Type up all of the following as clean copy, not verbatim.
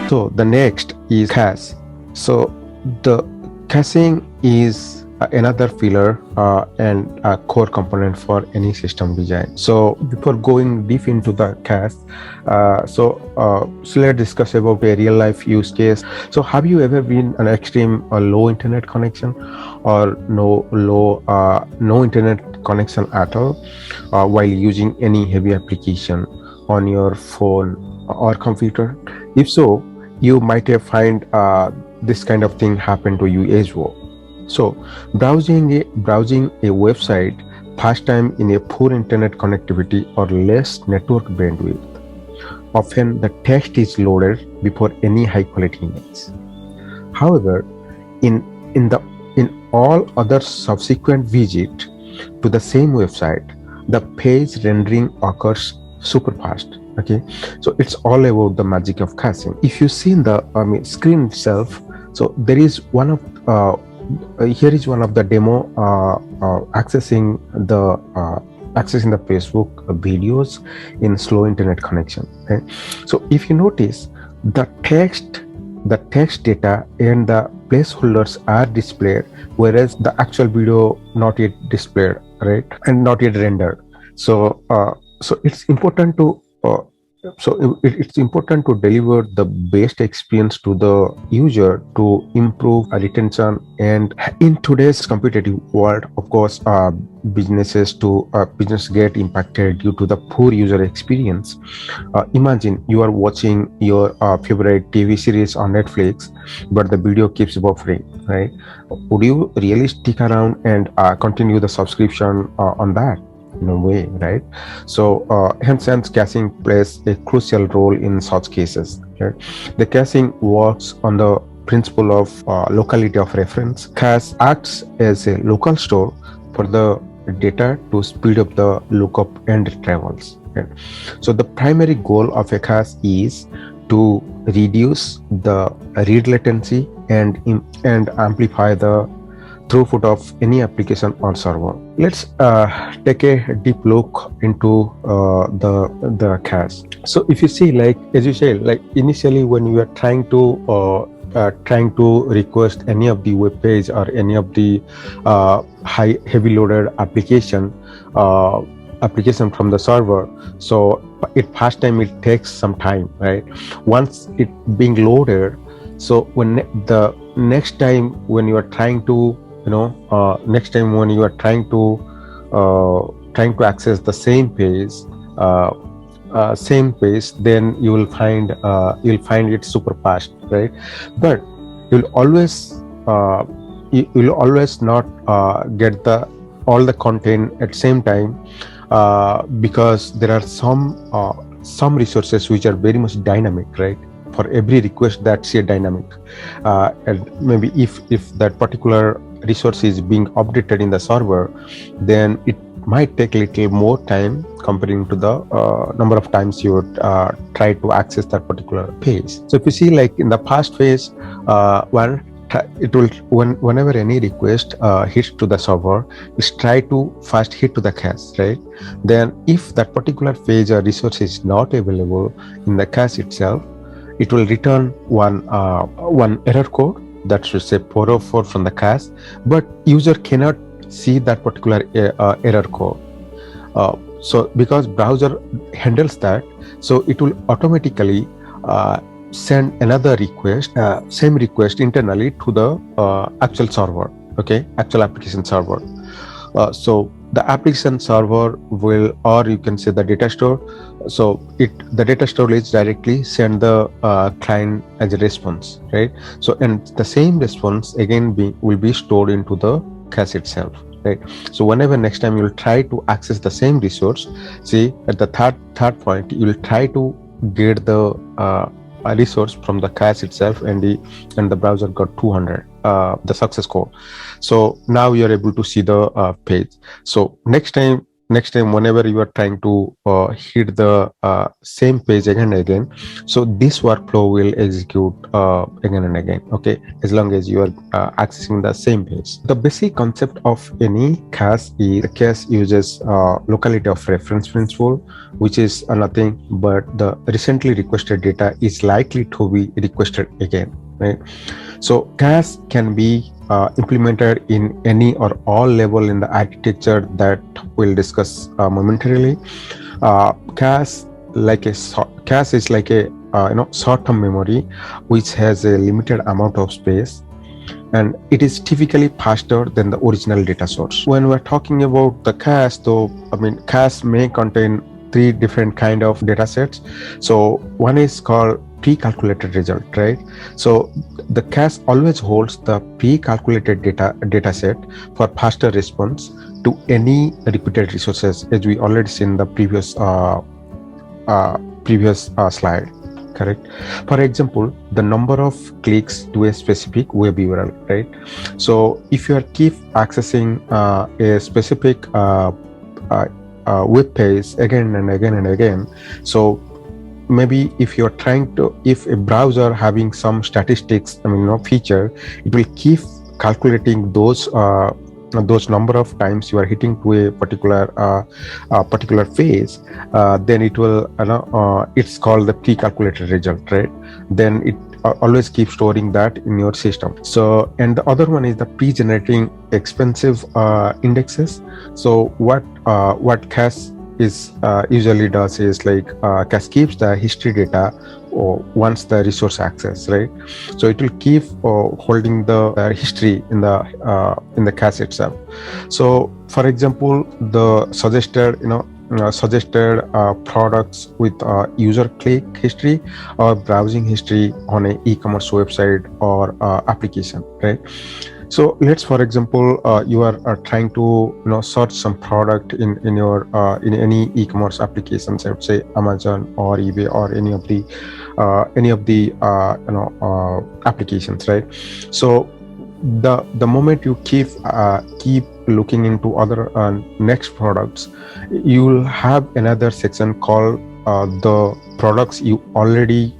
So the next is cache. So the caching is another pillar and a core component for any system design. So before going deep into the cache, so let's discuss about a real life use case. So have you ever been an extreme low internet connection or no internet connection at all while using any heavy application on your phone or computer? If so, you might have find this kind of thing happen to you as well. So browsing a website first time in a poor internet connectivity or less network bandwidth. Often the text is loaded before any high quality image. However, in all other subsequent visit to the same website, the page rendering occurs super fast. Okay, so it's all about the magic of caching. If you see in the screen itself, so there is one of here is one of the demo accessing the Facebook videos in slow internet connection. Okay? So if you notice, the text data and the placeholders are displayed, whereas the actual video not yet displayed, right, and not yet rendered. So it's important to it's important to deliver the best experience to the user to improve retention. And in today's competitive world, of course, business get impacted due to the poor user experience. Imagine you are watching your favorite TV series on Netflix, but the video keeps buffering, right? Would you really stick around and continue the subscription on that? In a way, right? So hence caching plays a crucial role in such cases. Okay? The caching works on the principle of locality of reference. Cache acts as a local store for the data to speed up the lookup and retrievals. Okay? So the primary goal of a cache is to reduce the read latency and amplify the throughput of any application or server. Let's take a deep look into the cache. So if you see, like as you say, like initially when you are trying to request any of the web page or any of the heavy loaded application from the server, so first time it takes some time, right? Once it being loaded, so when the next time when you are trying to access the same page, then you will find it super fast, right? But you'll always not get all the content at same time, because there are some resources which are very much dynamic, right? For every request, that's a dynamic, and maybe if that particular resource is being updated in the server, then it might take a little more time comparing to the number of times you would try to access that particular page. So if you see, like in the past phase, whenever any request hits to the server, is try to first hit to the cache, right? Then if that particular page or resource is not available in the cache itself, it will return one error code that should say 404 from the cache, but user cannot see that particular error code. So because browser handles that, so it will automatically send another request, same request internally to the actual server, okay, actual application server. So the application server will, or you can say the data store, so the data storage directly send the client as a response, right? So and the same response again will be stored into the cache itself, right? So whenever next time you will try to access the same resource, see at the third point, you will try to get the resource from the cache itself, and the browser got 200, the success code. So now you're able to see the page. So next time next time whenever you are trying to hit the same page again and again, so this workflow will execute again and again, okay, as long as you are accessing the same page. The basic concept of any cache is the cache uses locality of reference principle, which is nothing but the recently requested data is likely to be requested again, right? So cache can be implemented in any or all level in the architecture that we'll discuss momentarily. Cache cache is like a short-term memory which has a limited amount of space, and it is typically faster than the original data source. When we're talking about the cache, though, cache may contain three different kind of data sets. So one is called pre-calculated result, right? So the cache always holds the pre-calculated data set for faster response to any repeated resources, as we already seen in the previous slide, correct? For example, the number of clicks to a specific web URL, right? So if you are keep accessing a specific web page again and again and again, so maybe if you're trying to, if a browser having some statistics, feature, it will keep calculating those number of times you are hitting to a particular phase, then it will it's called the pre-calculated result, right? Then it always keep storing that in your system. So, and the other one is the pre-generating expensive indexes. So what cache is usually does is like cache keeps the history data once the resource access, right? So it will keep holding the history in the cache itself. So for example, the suggested products with user click history or browsing history on an e-commerce website or application, right? So let's, for example, you are trying to search some product in your in any e-commerce applications, I would say Amazon or eBay or any of the applications, right? So the moment you keep looking into other next products, you will have another section called the products you already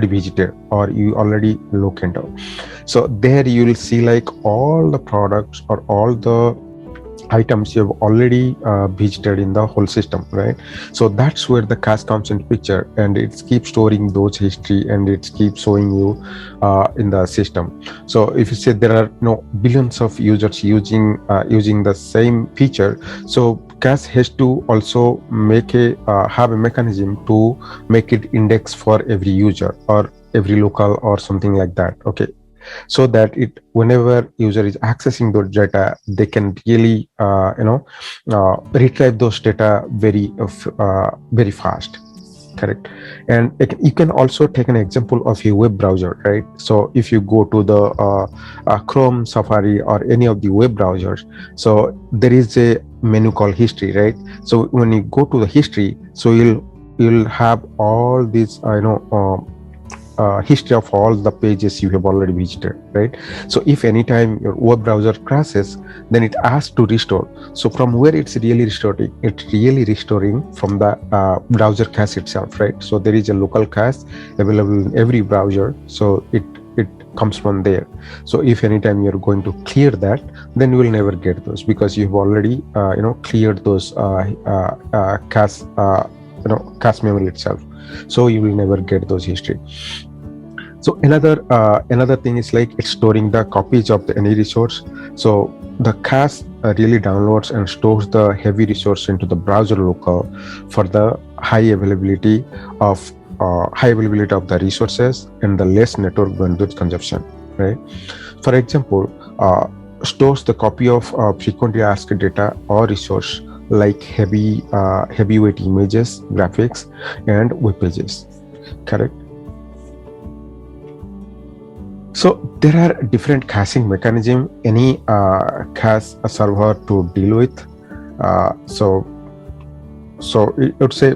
visited or you already look into. So there you will see like all the products or all the items you have already visited in the whole system, right? So that's where the cache comes into picture, and it keeps storing those history and it keeps showing you in the system. So if you say there are billions of users using the same feature, so cache has to also make have a mechanism to make it index for every user or every local or something like that, okay? So that it, whenever user is accessing those data, they can really retrieve those data very fast, correct? And you can also take an example of a web browser, right? So if you go to the Chrome, Safari, or any of the web browsers, so there is a menu called history, right? So when you go to the history, so you'll have all these history of all the pages you have already visited, right? So if anytime your web browser crashes, then it asks to restore. So from where it's really restoring from the browser cache itself, right? So there is a local cache available in every browser, so it comes from there. So if anytime you're going to clear that, then you will never get those, because you've already cleared those cache cache memory itself, so you will never get those history. So another thing is like it's storing the copies of any resource. So the cache really downloads and stores the heavy resource into the browser local for the high availability of the resources and the less network bandwidth consumption, right? For example, stores the copy of frequently asked data or resource like heavyweight images, graphics, and web pages, correct? So there are different caching mechanism any cache server to deal with. So I would say,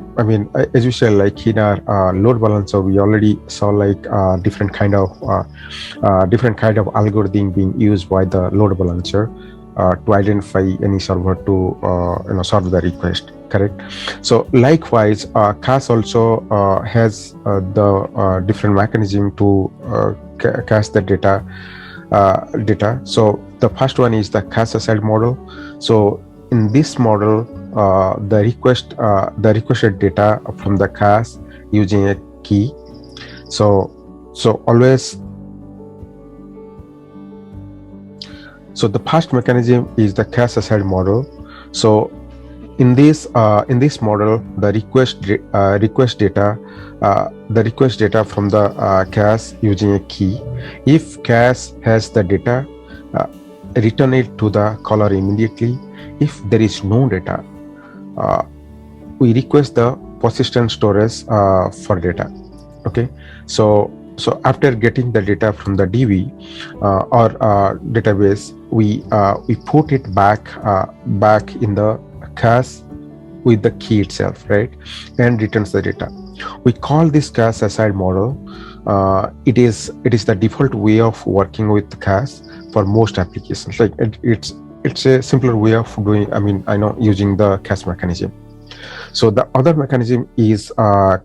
as you said, like in our load balancer, we already saw like different kind of algorithm being used by the load balancer. to identify any server to serve the request. Correct. So likewise, cache also has the different mechanism to cache the data. So the first one is the cache aside model. So in this model, the requested data from the cache using a key. So always. So the first mechanism is the cache aside model. So in this model, the request data from the cache using a key. If cache has the data, uh, return it to the caller immediately. If there is no data, uh, we request the persistent storage for data. Okay, so after getting the data from the DB or database, we put it back in the cache with the key itself, right, and returns the data. We call this cache aside model. It is the default way of working with cache for most applications. Like it's a simpler way of doing. I know, using the cache mechanism. So the other mechanism is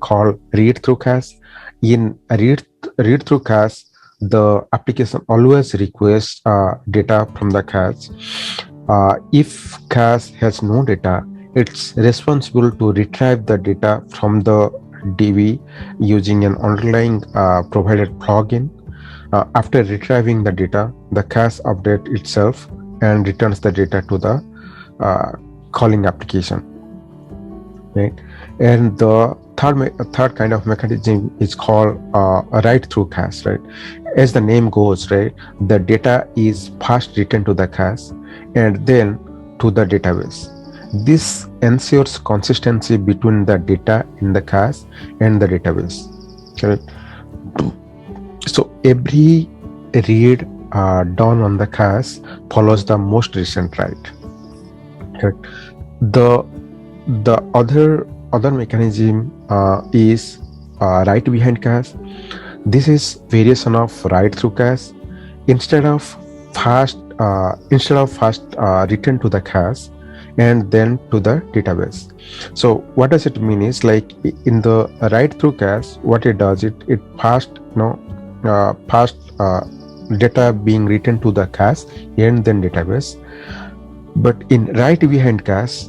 called read through cache. In read through cache, the application always requests data from the cache. If cache has no data, it's responsible to retrieve the data from the DB using an underlying provided plugin. After retrieving the data, the cache updates itself and returns the data to the calling application. Right? And the third kind of mechanism is called a write through cache. Right? As the name goes, right, the data is first written to the cache and then to the database. This ensures consistency between the data in the cache and the database. Correct? So every read done on the cache follows the most recent write. Correct? The other mechanism is write behind cache. This is variation of write through cache. Instead of first return to the cache and then to the database. So what does it mean is, like, in the write through cache, what it does, it first data being written to the cache and then database. But in write behind cache,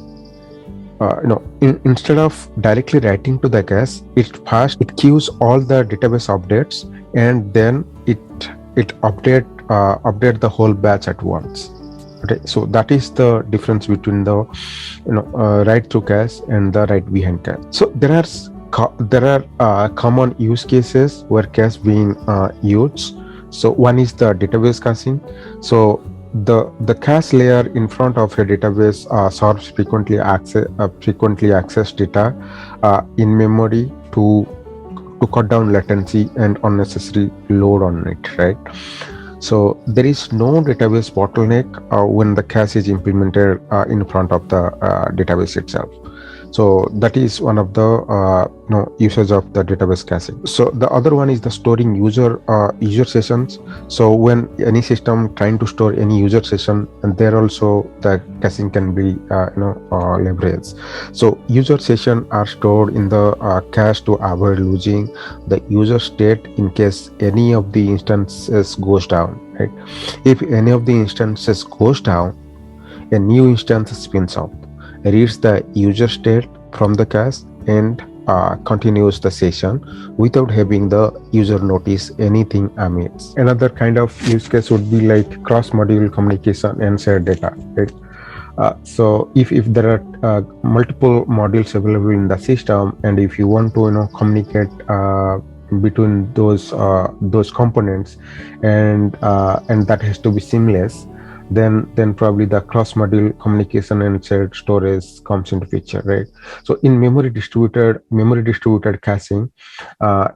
instead of directly writing to the cache, it queues all the database updates and then it update the whole batch at once. Okay, so that is the difference between the write through cache and the write behind cache. So there are common use cases where cache being used. So one is the database caching. So the cache layer in front of a database serves frequently accessed data in memory to cut down latency and unnecessary load on it, right? So there is no database bottleneck when the cache is implemented in front of the database itself. So that is one of the uses of the database caching. So the other one is the storing user sessions. So when any system trying to store any user session, and there also the caching can be leveraged. So user session are stored in the cache to avoid losing the user state in case any of the instances goes down. Right? If any of the instances goes down, a new instance spins up, reads the user state from the cache and continues the session without having the user notice anything amidst. Another kind of use case would be like cross-module communication and shared data, right? So if there are multiple modules available in the system, and if you want to communicate between those components, and that has to be seamless, then probably the cross-module communication and shared storage comes into picture, right? So in memory distributed caching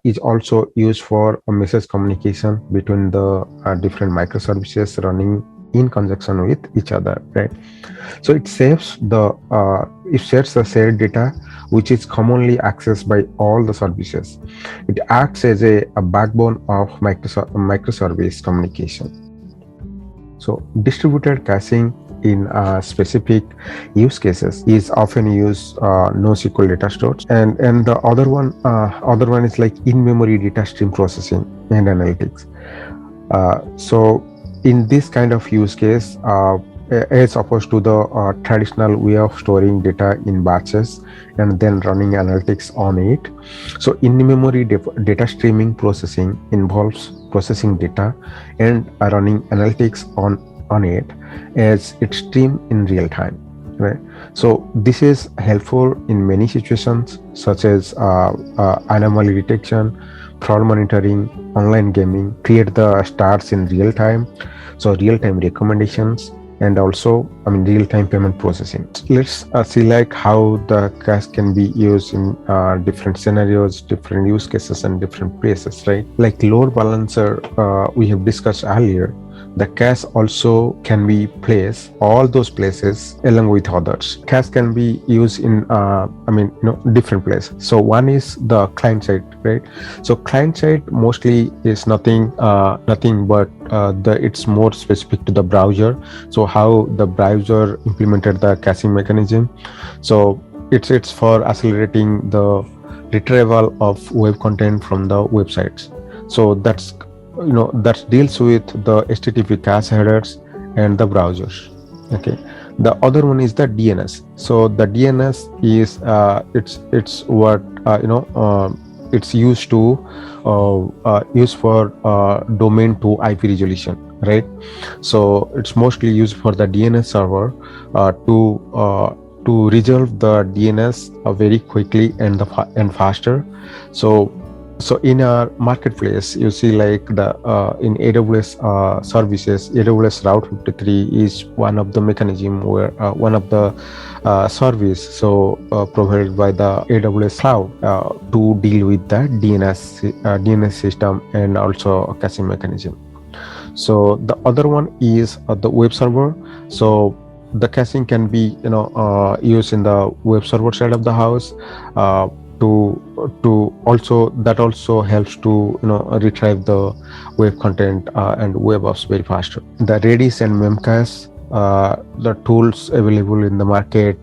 is also used for a message communication between the different microservices running in conjunction with each other, right? So it shares the shared data, which is commonly accessed by all the services. It acts as a backbone of microservice communication. So distributed caching in specific use cases is often use NoSQL data stores, and the other one is like in-memory data stream processing and analytics. So in this kind of use case, as opposed to the traditional way of storing data in batches and then running analytics on it, so in-memory data streaming processing involves processing data and running analytics on it as it stream in real time, right? So this is helpful in many situations such as anomaly detection, fraud monitoring, online gaming, create the stars in real time, so real time recommendations, and also real time payment processing. Let's see like how the cache can be used in different scenarios, different use cases, and different places, right? Like load balancer, we have discussed earlier, the cache also can be placed all those places along with others. Cache can be used in different places. So one is the client side, right? So client side mostly is nothing but it's more specific to the browser. So how the browser implemented the caching mechanism. So it's for accelerating the retrieval of web content from the websites. So that deals with the HTTP cache headers and the browsers. Okay. The other one is the DNS. So the DNS is it's what it's used to use for domain to IP resolution, right? So it's mostly used for the DNS server to resolve the DNS very quickly and faster. So in our marketplace, you see like the in AWS services, AWS Route 53 is one of the mechanism where one of the service provided by the AWS cloud to deal with the DNS system and also caching mechanism. So the other one is the web server. So the caching can be used in the web server side of the house. To also helps to retrieve the web content and web apps very faster. The Redis and Memcache, the tools available in the market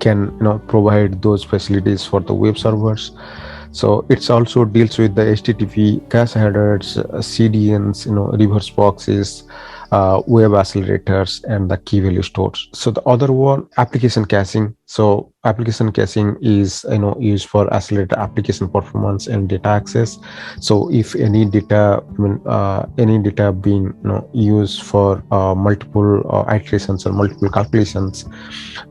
can provide those facilities for the web servers. So it's also deals with the HTTP cache headers, CDNs, reverse proxies, web accelerators, and the key value stores. So the other one, application caching. So application caching is used for accelerated application performance and data access. So if any data being used for multiple iterations or multiple calculations,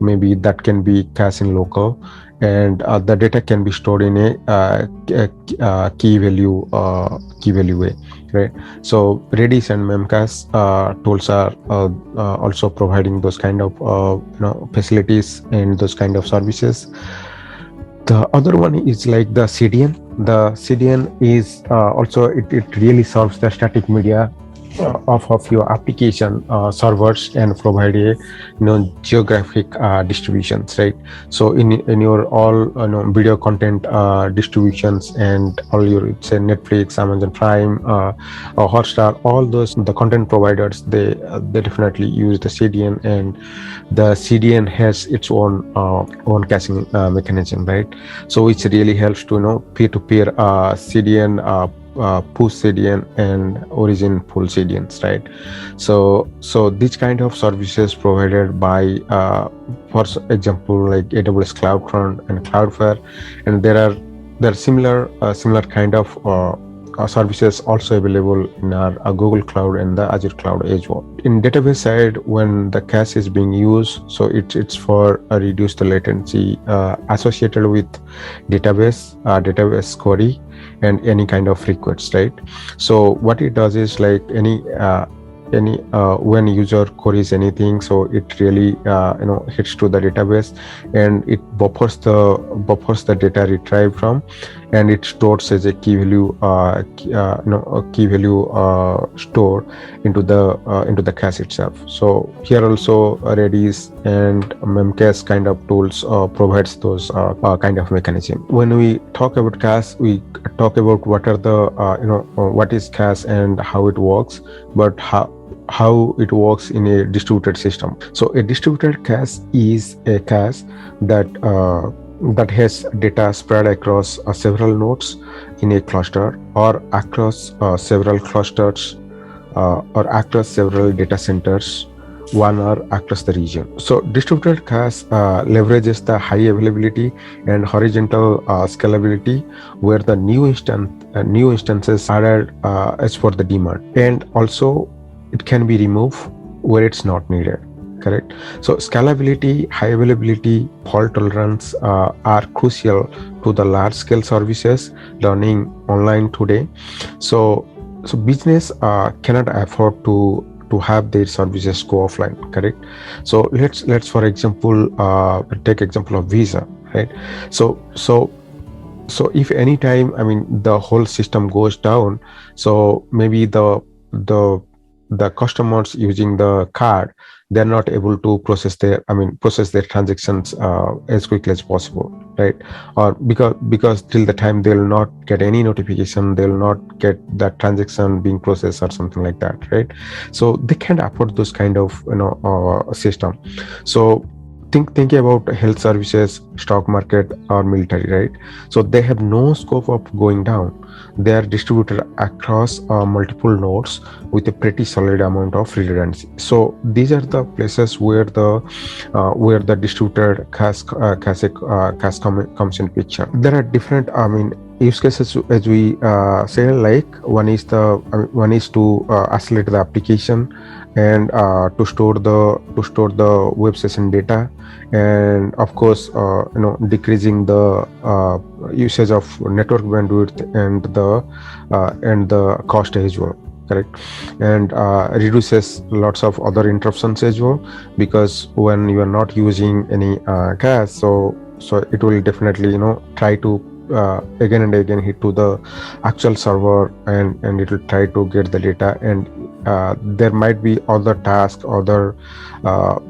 maybe that can be cached in local, and the data can be stored in a key value way, right? So Redis and Memcache tools are also providing those kind of facilities and those kind of services. The other one is like the CDN. The CDN is also it really serves the static media of your application servers and provide a geographic distributions, right? So in your all video content distributions and all your say Netflix, Amazon Prime, or Hotstar, all those the content providers, they definitely use the CDN, and the CDN has its own caching mechanism, right? So it really helps to peer-to-peer CDN, push CDN and origin pull CDNs, right? So this kind of services provided by for example like AWS CloudFront and Cloudflare, and there are similar kind of services also available in our Google Cloud and the Azure Cloud as well. In database side, when the cache is being used, so it's for reduce the latency associated with database query and any kind of requests, right? So what it does is like any when user queries anything, so it really hits to the database and it buffers the data retrieved from, and it stores as a key value store into the cache itself. So here also Redis and Memcache kind of tools provides those kind of mechanism. When we talk about cache, we talk about what are the what is cache and how it works, but how it works in a distributed system. So a distributed cache is a cache that that has data spread across several nodes in a cluster, or across several clusters, or across several data centers, one or across the region. So distributed cache leverages the high availability and horizontal scalability, where the new instances added as per the demand, and also it can be removed where it's not needed. Correct. So scalability, high availability, fault tolerance are crucial to the large scale services running online today. So business cannot afford to have their services go offline. Correct. So let's for example take example of Visa, right? So so so if any time, I mean, the whole system goes down, so maybe the customers using the card, they're not able to process their transactions as quickly as possible, right? Or because till the time they'll not get any notification, they'll not get that transaction being processed or something like that, right? So they can't afford those kind of system. So think about health services, stock market, or military, right? So they have no scope of going down. They are distributed across multiple nodes with a pretty solid amount of redundancy. So these are the places where the distributed cache comes in picture. There are different, I mean, use cases, as we say, like one is to isolate the application, and to store the web session data, and of course decreasing the usage of network bandwidth, and the cost as well. Correct. And reduces lots of other interruptions as well, because when you are not using any cache, so it will definitely try to again and again hit to the actual server, and it will try to get the data, and there might be other tasks,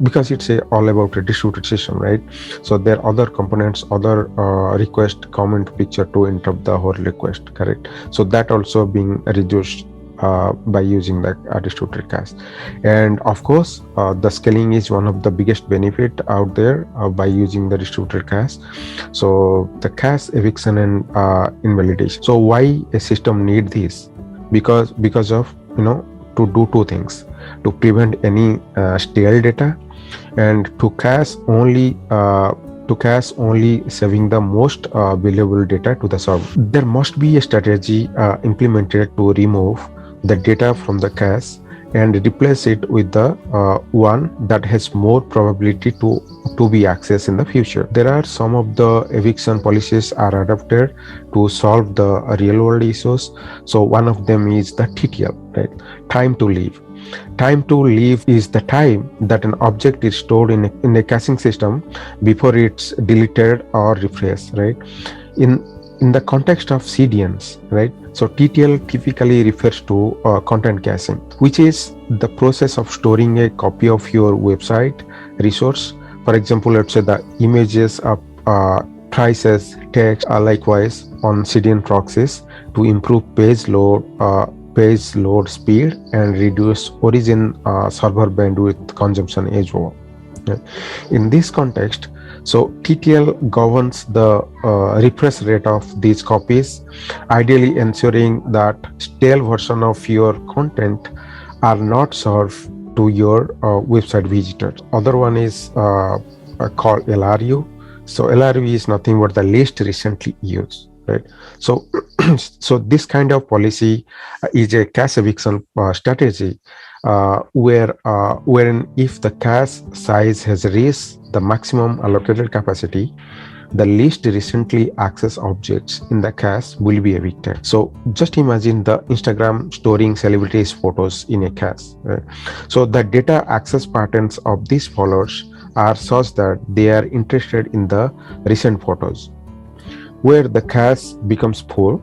because it's all about a distributed system, right? So there are other components, other requests come into picture to interrupt the whole request. Correct. So that also being reduced by using the distributed cache. And of course the scaling is one of the biggest benefit out there by using the distributed cache. So the cache eviction and invalidation. So why a system need this? Because of to do two things: to prevent any stale data, and to cache only saving the most valuable data to the server. There must be a strategy implemented to remove the data from the cache and replace it with the one that has more probability to be accessed in the future. There are some of the eviction policies are adapted to solve the real world issues. So one of them is the TTL, right? Time to leave. Time to leave is the time that an object is stored in a caching system before it's deleted or refreshed, right? In the context of CDNs, right? So TTL typically refers to content caching, which is the process of storing a copy of your website resource. For example, let's say the images of prices, text, likewise on CDN proxies to improve page load speed and reduce origin server bandwidth consumption as well. In this context, so TTL governs the refresh rate of these copies, ideally ensuring that stale version of your content are not served to your website visitors. Other one is called LRU. So LRU is nothing but the least recently used, right? So so this kind of policy is a cache eviction strategy wherein if the cache size has reached the maximum allocated capacity, the least recently accessed objects in the cache will be evicted. So just imagine the Instagram storing celebrities photos in a cache, right? So the data access patterns of these followers are such that they are interested in the recent photos. Where the cache becomes full,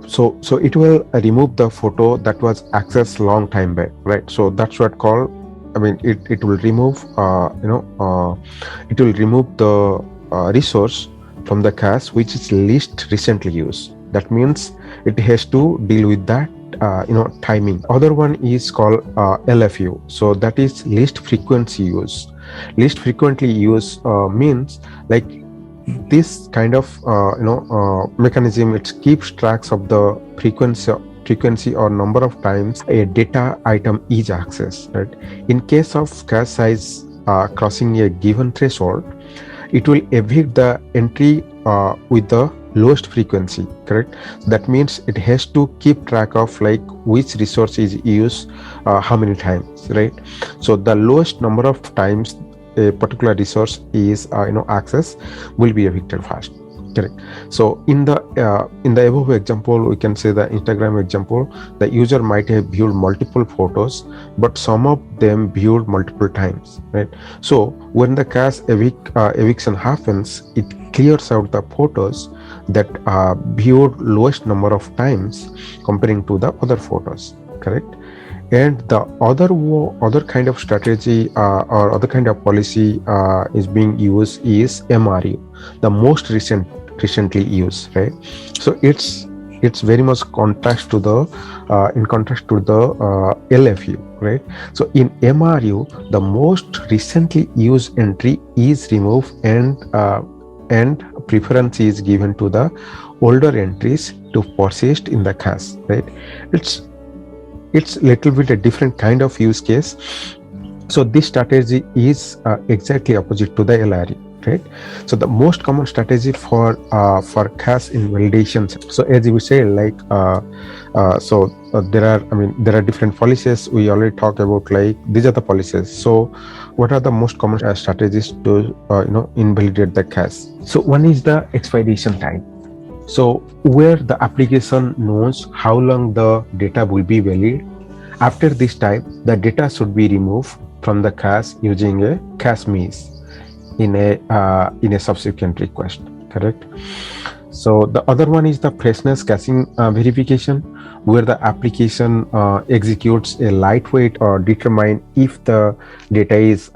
so it will remove the photo that was accessed long time back, right? So that's what called, I mean, it will remove it will remove the resource from the cache which is least recently used. That means it has to deal with that timing. Other one is called LFU. So that is least frequency use. Least frequently use means like this kind of mechanism. It keeps tracks of the frequency or number of times a data item is accessed, right? In case of cache size crossing a given threshold, it will evict the entry with the lowest frequency, correct? That means it has to keep track of like which resource is used how many times, right? So the lowest number of times a particular resource is access will be evicted first, correct? So in the above example, we can say the Instagram example, the user might have viewed multiple photos, but some of them viewed multiple times, right? So when the cache eviction happens, it clears out the photos that viewed lowest number of times comparing to the other photos, correct? And the other kind of strategy or other kind of policy is being used is MRU, the most recently used, right? So it's very much contrast to the in contrast to the LFU, right? So in MRU, the most recently used entry is removed and preference is given to the older entries to persist in the cache, right? It's little bit a different kind of use case. So this strategy is exactly opposite to the LRU, right? So the most common strategy for cache invalidation. So as we say, like there are different policies. We already talked about like these are the policies. So what are the most common strategies to invalidate the cache? So one is the expiration time. So where the application knows how long the data will be valid. After this time, the data should be removed from the cache using a cache miss in a subsequent request, correct? So the other one is the freshness caching verification, where the application executes a lightweight or determine if the data is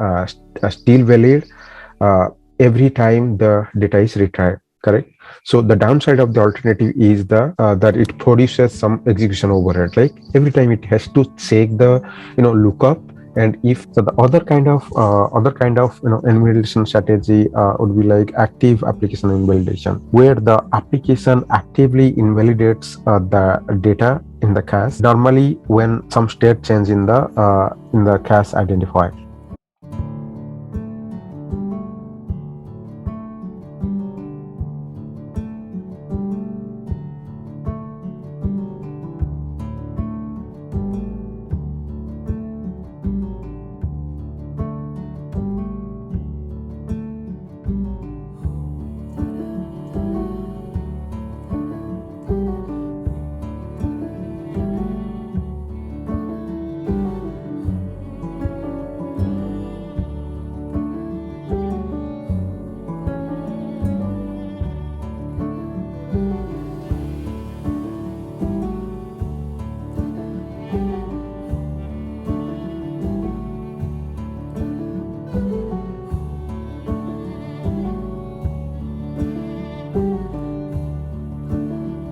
still valid every time the data is retrieved, correct? So the downside of the alternative is that it produces some execution overhead. Like every time it has to check the lookup, and if so, the other kind of invalidation strategy would be like active application invalidation, where the application actively invalidates the data in the cache, normally when some state change in the cache identifier.